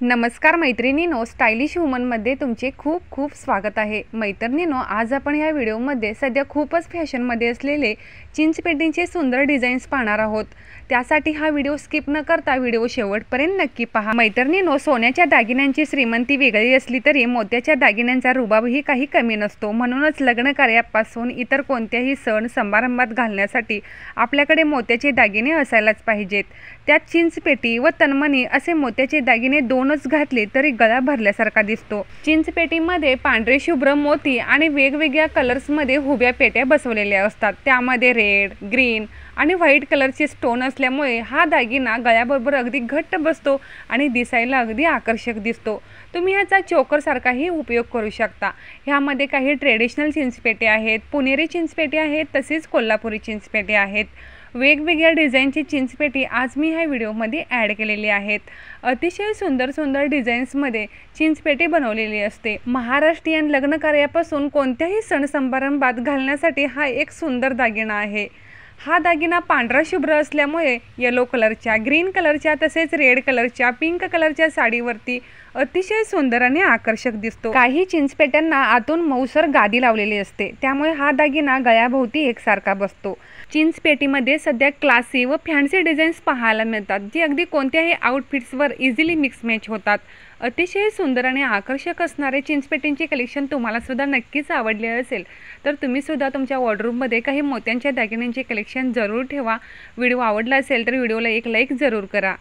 नमस्कार मैत्रिणींनो, स्टायलिश वुमनमध्ये तुमचे खूप खूप स्वागत आहे। मैत्रिणींनो, आज आपण ह्या व्हिडिओमध्ये सध्या खूपच फॅशनमध्ये असलेले चिंचपेटींचे सुंदर डिझाईन्स पाहणार आहोत। त्यासाठी हा व्हिडिओ स्किप न करता व्हिडिओ शेवटपर्यंत नक्की पहा। मैत्रिणींनो, सोन्याच्या दागिन्यांची श्रीमंती वेगळी असली तरी मोत्याच्या दागिन्यांचा रुबाबही काही कमी नसतो। म्हणूनच लग्न कार्यापासून इतर कोणत्याही सण समारंभात घालण्यासाठी आपल्याकडे मोत्याचे दागिने असायलाच पाहिजेत। त्यात चिंचपेटी व तन्मणी असे मोत्याचे दागिने दोनच घातले तरी गळा भरल्यासारखा दिसतो। चिंचपेटीमध्ये पांढरे शुभ्र मोती आणि वेगवेगळ्या कलर्समध्ये हुब्या पेट्या बसवलेल्या असतात। त्यामध्ये रेड, ग्रीन आणि व्हाईट कलरचे स्टोन असल्यामुळे हा दागिना गळ्याबरोबर अगदी घट्ट बसतो आणि दिसायला अगदी आकर्षक दिसतो। तुम्ही ह्याचा चोकरसारखाही उपयोग करू शकता। ह्यामध्ये काही ट्रेडिशनल चिंचपेटे आहेत, पुणेरी चिंचपेटे आहेत, तसेच कोल्हापुरी चिंचपेटे आहेत। वेगवेगळ्या डिझाईनची चिंचपेटी आज मी ह्या व्हिडिओमध्ये ॲड केलेली आहेत। अतिशय सुंदर सुंदर डिझाईन्समध्ये चिंचपेटी बनवलेली असते। महाराष्ट्रीयन लग्न कार्यापासून कोणत्याही सण समारंभात घालण्यासाठी हा एक सुंदर दागिना आहे। हा दागिना पांढरा शुभ्र असल्यामुळे येलो कलरच्या, ग्रीन कलरच्या, तसेच रेड कलरच्या, पिंक कलरच्या साडीवरती अतिशय सुंदर आणि आकर्षक दिसतो। काही चिंचपेट्यांना आतून मऊसर गादी लावलेली असते, त्यामुळे हा दागिना गळ्याभोवती एकसारखा बसतो। चिंचपेटीमध्ये सध्या क्लासी व फॅन्सी डिझाईन्स पाहायला मिळतात, जी अगदी कोणत्याही आउटफिट्सवर इझिली मिक्स मॅच होतात। अतिशय सुंदर आणि आकर्षक असणारे चिंचपेटींचे कलेक्शन तुम्हाला सुद्धा नक्कीच आवडले असेल तर तुम्ही सुद्धा तुमच्या वॉर्डरोबमध्ये काही मोत्यांच्या दागिन्यांचे कलेक्शन जरूर ठेवा। व्हिडिओ आवडला असेल तर व्हिडिओला एक लाईक जरूर करा।